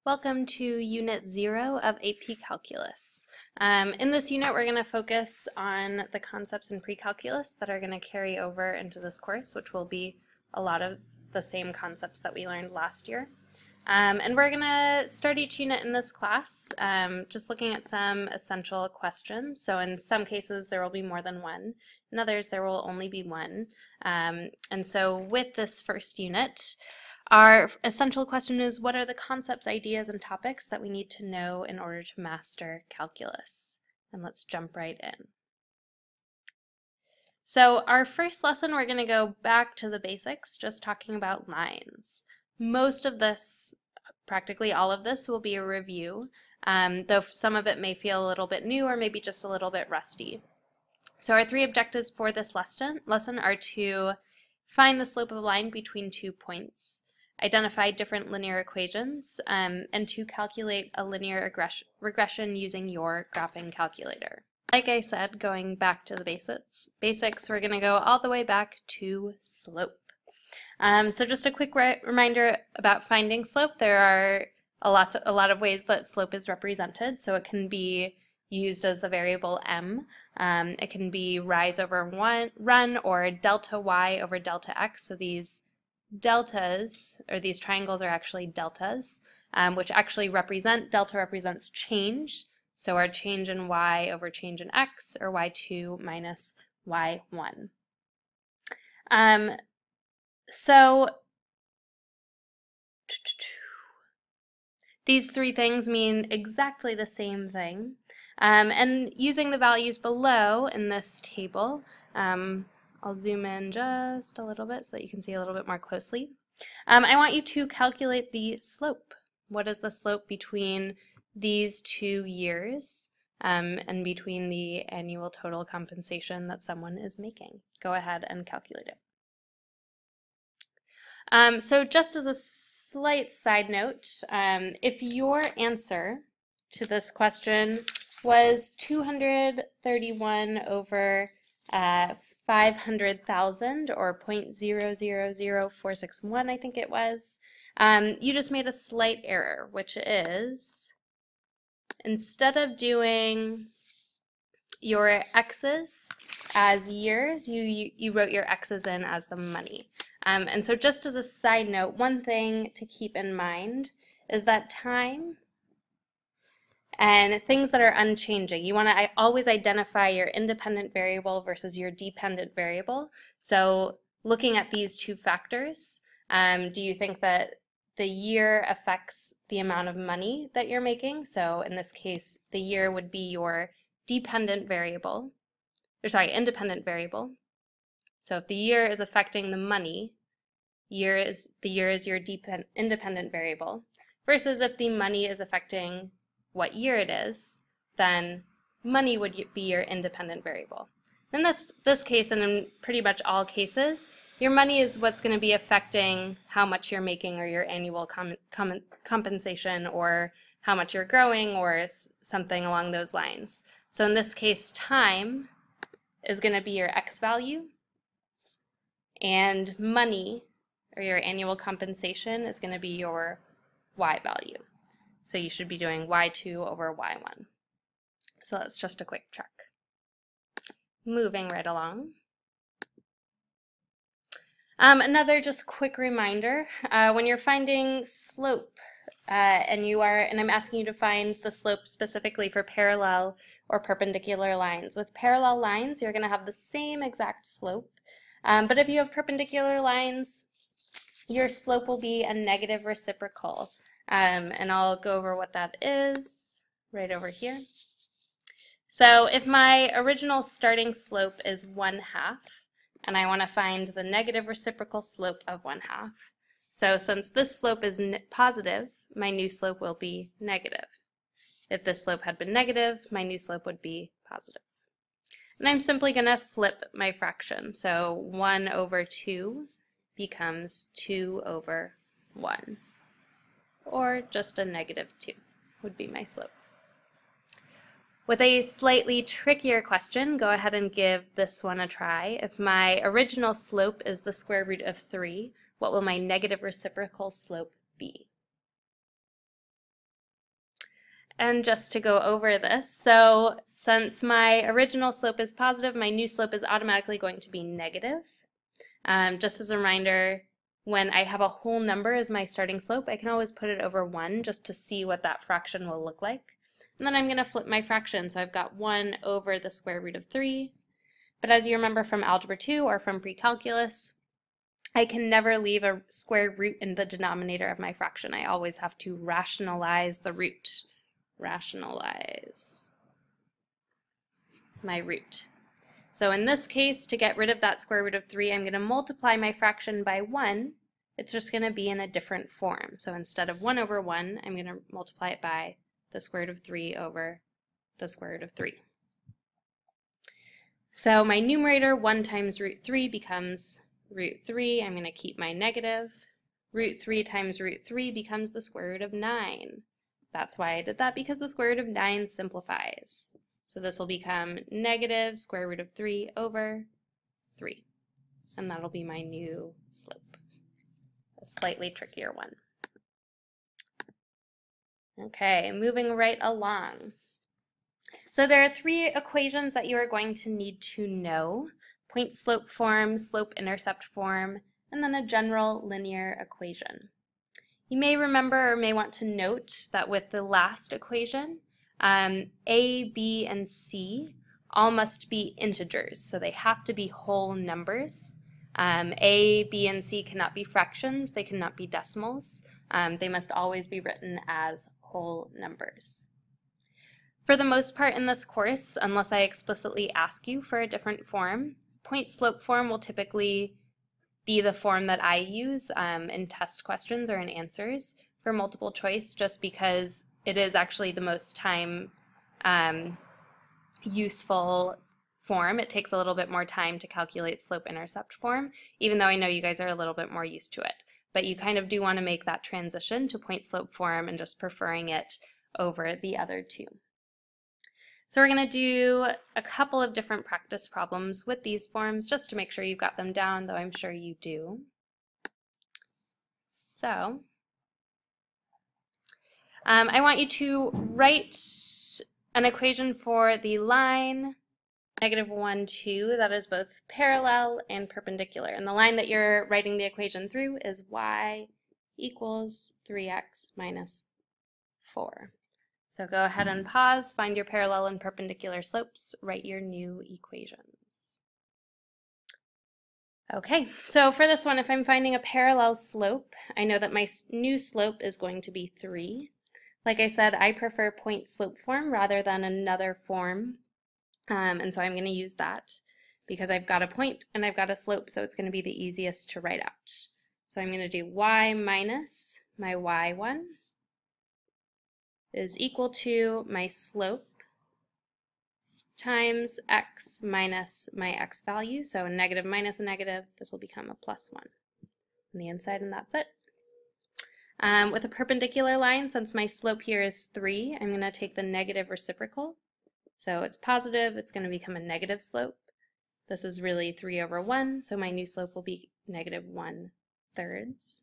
Welcome to Unit 0 of AP Calculus. In this unit, we're going to focus on the concepts in pre-calculus that are going to carry over into this course, which will be a lot of the same concepts that we learned last year. And we're going to start each unit in this class just looking at some essential questions. So in some cases, there will be more than one. In others, there will only be one. And so with this first unit, our essential question is, what are the concepts, ideas, and topics that we need to know in order to master calculus? And let's jump right in. So our first lesson, we're going to go back to the basics, just talking about lines. Most of this, practically all of this, will be a review, though some of it may feel a little bit new or maybe just a little bit rusty. So our three objectives for this lesson are to find the slope of a line between 2 points, identify different linear equations, and to calculate a linear regression using your graphing calculator. Like I said, going back to the basics, we're going to go all the way back to slope. So just a quick reminder about finding slope. There are a lot of ways that slope is represented. So it can be used as the variable m. It can be rise over run, or delta y over delta x. So these deltas, or these triangles, are actually deltas, which actually delta represents change. So our change in y over change in x, or y2 minus y1. So these three things mean exactly the same thing. And using the values below in this table, I'll zoom in just a little bit so that you can see a little bit more closely. I want you to calculate the slope. What is the slope between these 2 years and between the annual total compensation that someone is making? Go ahead and calculate it. So just as a slight side note, if your answer to this question was 231 over 500,000, or 0.000461, I think it was, you just made a slight error, which is, instead of doing your x's as years, you wrote your x's in as the money. And so just as a side note, one thing to keep in mind is that time and things that are unchanging, you want to always identify your independent variable versus your dependent variable. So looking at these two factors, do you think that the year affects the amount of money that you're making? So in this case, the year would be your independent variable. So if the year is affecting the money, the year is your independent variable, versus if the money is affecting what year it is, then money would be your independent variable. In this case, and in pretty much all cases, your money is what's going to be affecting how much you're making, or your annual compensation, or how much you're growing, or something along those lines. So in this case, time is going to be your x value, and money, or your annual compensation, is going to be your y value. So you should be doing y2 over y1. So that's just a quick check. Moving right along. Another just quick reminder, when you're finding slope, and I'm asking you to find the slope specifically for parallel or perpendicular lines. With parallel lines, you're going to have the same exact slope, but if you have perpendicular lines, your slope will be a negative reciprocal. And I'll go over what that is right over here. So if my original starting slope is 1/2, and I want to find the negative reciprocal slope of 1/2, so since this slope is positive, my new slope will be negative. If this slope had been negative, my new slope would be positive. And I'm simply going to flip my fraction. So 1 over 2 becomes 2 over 1. Or just a -2 would be my slope. With a slightly trickier question, go ahead and give this one a try. If my original slope is the square root of 3, what will my negative reciprocal slope be? And just to go over this, so since my original slope is positive, my new slope is automatically going to be negative. Just as a reminder, when I have a whole number as my starting slope, I can always put it over 1 just to see what that fraction will look like. And then I'm going to flip my fraction, so I've got 1 over the square root of 3. But as you remember from Algebra 2 or from pre-calculus, I can never leave a square root in the denominator of my fraction. I always have to rationalize the root. Rationalize my root. So in this case, to get rid of that square root of 3, I'm going to multiply my fraction by 1. It's just going to be in a different form. So instead of 1 over 1, I'm going to multiply it by the square root of 3 over the square root of 3. So my numerator, 1 times root 3, becomes root 3. I'm going to keep my negative. Root 3 times root 3 becomes the square root of 9. That's why I did that, because the square root of 9 simplifies. So this will become negative square root of 3 over 3. And that'll be my new slope. A slightly trickier one. Okay, moving right along. So there are 3 equations that you are going to need to know: point-slope form, slope-intercept form, and then a general linear equation. You may remember or may want to note that with the last equation, A, B, and C all must be integers, so they have to be whole numbers. A, B, and C cannot be fractions, they cannot be decimals. They must always be written as whole numbers. For the most part in this course, unless I explicitly ask you for a different form, point-slope form will typically be the form that I use in test questions or in answers for multiple choice, just because it is actually the most time useful form. It takes a little bit more time to calculate slope-intercept form, even though I know you guys are a little bit more used to it. But you kind of do want to make that transition to point-slope form and just preferring it over the other two. So we're going to do a couple of different practice problems with these forms just to make sure you've got them down, though I'm sure you do. So I want you to write an equation for the line -1, 2 that is both parallel and perpendicular. And the line that you're writing the equation through is y equals 3x minus 4. So go ahead and pause, find your parallel and perpendicular slopes, write your new equations. Okay, so for this one, if I'm finding a parallel slope, I know that my new slope is going to be 3. Like I said, I prefer point slope form rather than another form, and so I'm going to use that because I've got a point and I've got a slope, so it's going to be the easiest to write out. So I'm going to do y minus my y1 is equal to my slope times x minus my x value. So a negative minus a negative, this will become a +1 on the inside, and that's it. With a perpendicular line, since my slope here is 3, I'm going to take the negative reciprocal. So it's positive, it's going to become a negative slope. This is really 3 over 1, so my new slope will be -1/3.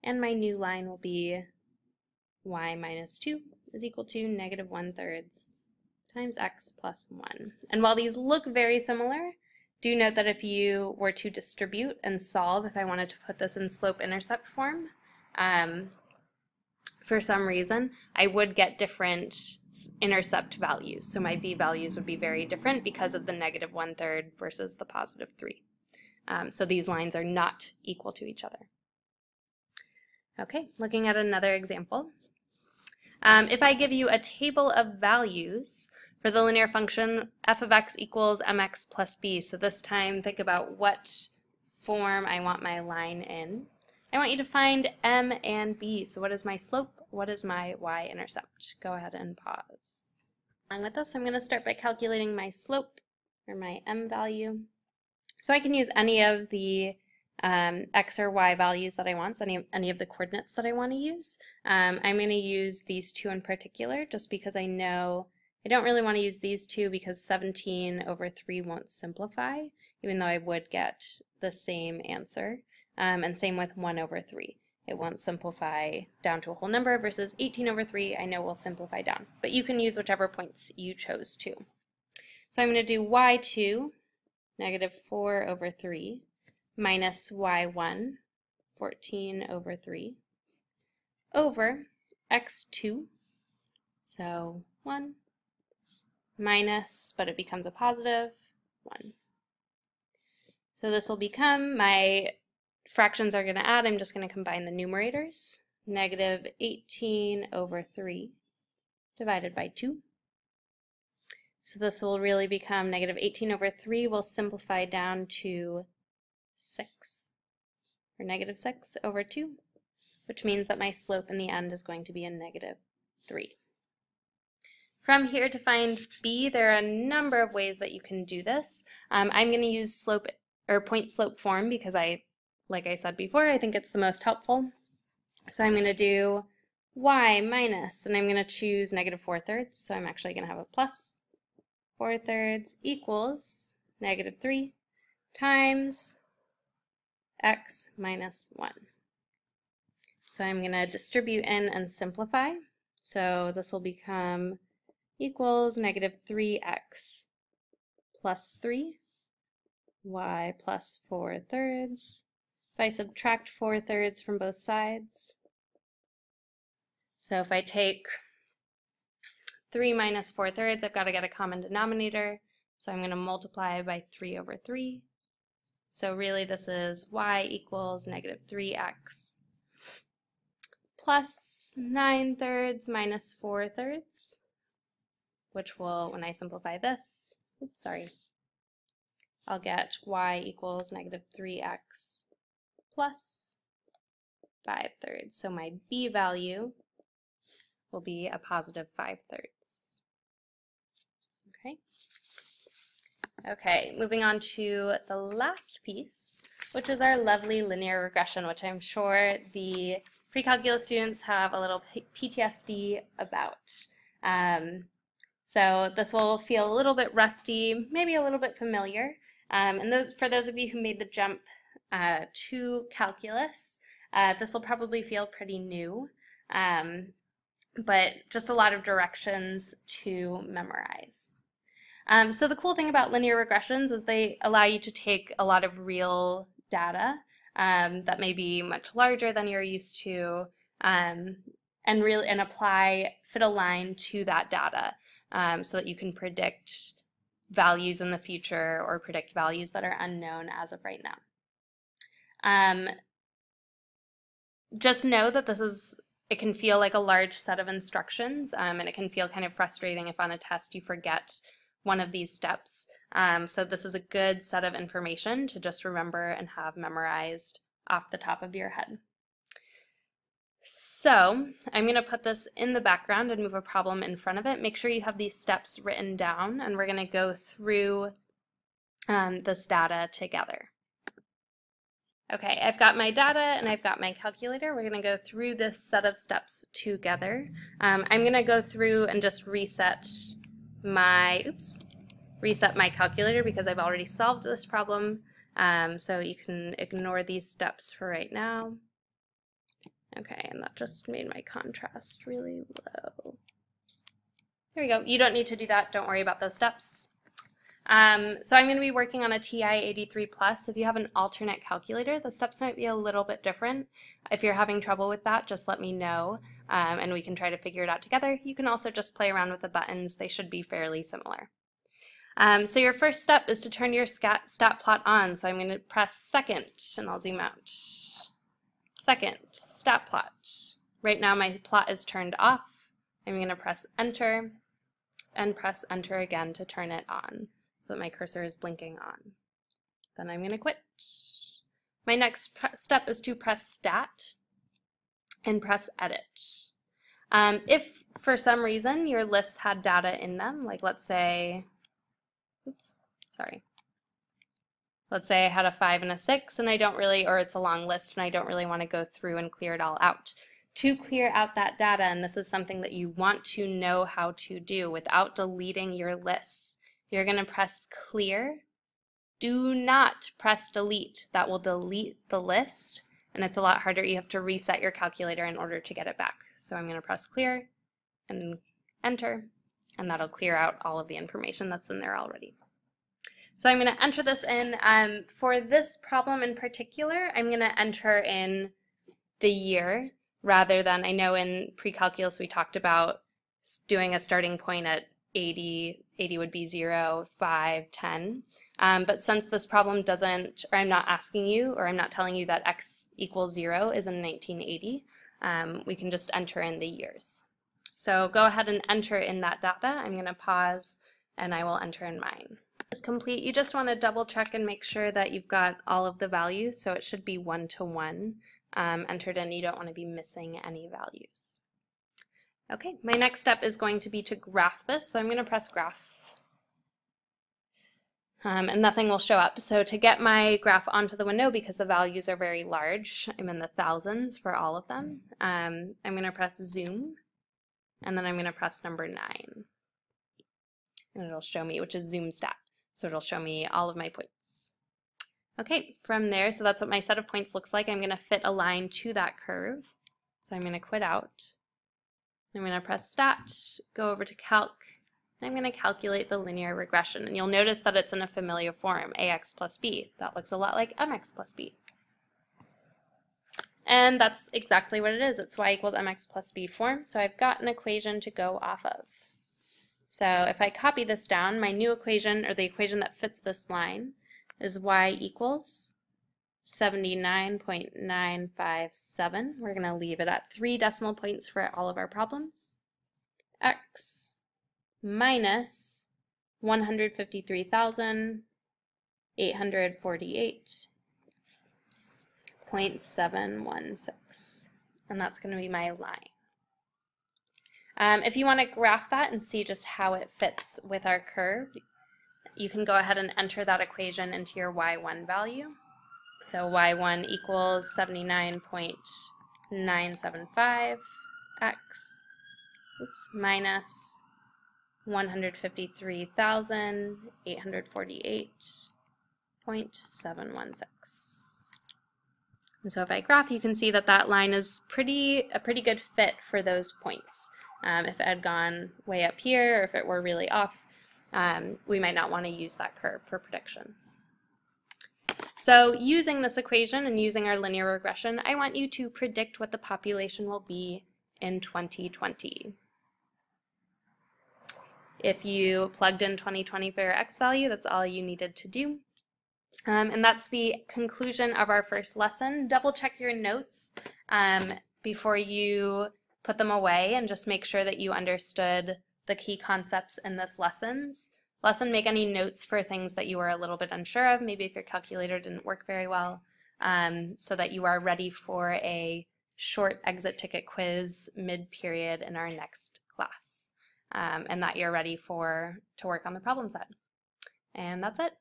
And my new line will be y minus 2 is equal to -1/3 times x plus 1. And while these look very similar, do note that if you were to distribute and solve, if I wanted to put this in slope-intercept form, for some reason, I would get different intercept values. So my b values would be very different because of the -1/3 versus the +3. So these lines are not equal to each other. Okay, looking at another example. If I give you a table of values for the linear function f of x equals mx plus b, so this time think about what form I want my line in. I want you to find m and b. So what is my slope? What is my y-intercept? Go ahead and pause. Along with this, I'm going to start by calculating my slope, or my m value. So I can use any of the x or y values that I want, so any of the coordinates that I want to use. I'm going to use these two in particular just because I know I don't really want to use these two because 17 over 3 won't simplify, even though I would get the same answer. And same with 1 over 3. it won't simplify down to a whole number versus 18 over 3 I know will simplify down. But you can use whichever points you chose to. So I'm going to do y2, negative 4 over 3, minus y1, 14 over 3, over x2, so 1, minus, but it becomes a positive, 1. So this will become, my fractions are going to add, I'm just going to combine the numerators, negative 18 over 3 divided by 2. So this will really become negative 18 over 3 will simplify down to 6, or negative 6 over 2, which means that my slope in the end is going to be a negative 3. From here to find b, there are a number of ways that you can do this. I'm going to use slope or point slope form because like I said before, I think it's the most helpful. So I'm going to do y minus, and I'm going to choose negative 4/3, so I'm actually going to have a plus 4/3 equals negative 3 times x minus 1. So I'm going to distribute in and simplify. So this will become equals negative 3x plus 3, y plus 4/3. If I subtract 4/3 from both sides, so if I take 3 minus 4/3, I've got to get a common denominator, so I'm going to multiply by 3 over 3. So really this is y equals negative 3x plus 9/3 minus 4/3, which will, when I simplify this, I'll get y equals negative 3x plus 5/3. So my b value will be a positive 5/3. Okay. Okay, moving on to the last piece, which is our lovely linear regression, which I'm sure the pre-calculus students have a little PTSD about. So this will feel a little bit rusty, maybe a little bit familiar. And for those of you who made the jump to calculus, this will probably feel pretty new, but just a lot of directions to memorize. So the cool thing about linear regressions is they allow you to take a lot of real data that may be much larger than you're used to, and fit a line to that data so that you can predict values in the future or predict values that are unknown as of right now. Just know that it can feel like a large set of instructions, and it can feel kind of frustrating if on a test you forget one of these steps. So this is a good set of information to just remember and have memorized off the top of your head. So I'm going to put this in the background and move a problem in front of it. Make sure you have these steps written down, and we're going to go through this data together. Okay, I've got my data and I've got my calculator. We're going to go through this set of steps together. I'm going to go through and just reset my calculator because I've already solved this problem. So you can ignore these steps for right now. Okay, and that just made my contrast really low. There we go. You don't need to do that. Don't worry about those steps. So I'm going to be working on a TI-83 Plus. If you have an alternate calculator, the steps might be a little bit different. If you're having trouble with that, just let me know, and we can try to figure it out together. You can also just play around with the buttons. They should be fairly similar. So your first step is to turn your stat plot on. So I'm going to press second, and I'll zoom out. Second, stat plot. Right now my plot is turned off. I'm going to press enter and press enter again to turn it on so that my cursor is blinking on. Then I'm going to quit. My next step is to press stat and press edit. If for some reason your lists had data in them, like let's say I had a 5 and a 6 and I don't really, or it's a long list and I don't really want to go through and clear it all out. To clear out that data, and this is something that you want to know how to do without deleting your lists, you're going to press clear. Do not press delete. That will delete the list and it's a lot harder. You have to reset your calculator in order to get it back. So I'm going to press clear and enter, and that'll clear out all of the information that's in there already. So I'm going to enter this in. For this problem in particular, I'm going to enter in the year rather than, I know in pre-calculus we talked about doing a starting point at 80. 80 would be 0, 5, 10. But since this problem doesn't, or I'm not asking you, or I'm not telling you that x equals 0 is in 1980, we can just enter in the years. So go ahead and enter in that data. I'm going to pause and I will enter in mine. It's complete. You just want to double check and make sure that you've got all of the values, so it should be 1 to 1 entered in. You don't want to be missing any values. Okay, my next step is going to be to graph this, so I'm going to press graph. And nothing will show up. So to get my graph onto the window, because the values are very large, I'm in the thousands for all of them, I'm going to press zoom, and then I'm going to press number 9. And it'll show me, which is zoom stat. So it'll show me all of my points. Okay, from there, so that's what my set of points looks like. I'm going to fit a line to that curve. So I'm going to quit out. I'm going to press stat, go over to calc, and I'm going to calculate the linear regression. And you'll notice that it's in a familiar form, ax plus b. That looks a lot like mx plus b. And that's exactly what it is. It's y equals mx plus b form. So I've got an equation to go off of. So if I copy this down, my new equation, or the equation that fits this line, is y equals 79.957. We're going to leave it at 3 decimal points for all of our problems. X minus 153,848.716. And that's going to be my line. If you want to graph that and see just how it fits with our curve, you can go ahead and enter that equation into your y1 value. So y1 equals 79.975 x minus 153,848.716. And so if I graph, you can see that that line is a pretty good fit for those points. If it had gone way up here, or if it were really off, we might not want to use that curve for predictions. So using this equation and using our linear regression, I want you to predict what the population will be in 2020. If you plugged in 2020 for your x value, that's all you needed to do. And that's the conclusion of our first lesson. Double check your notes before you put them away, and just make sure that you understood the key concepts in this lesson. Make any notes for things that you were a little bit unsure of, maybe if your calculator didn't work very well, so that you are ready for a short exit ticket quiz mid-period in our next class, and that you're ready to work on the problem set. And that's it.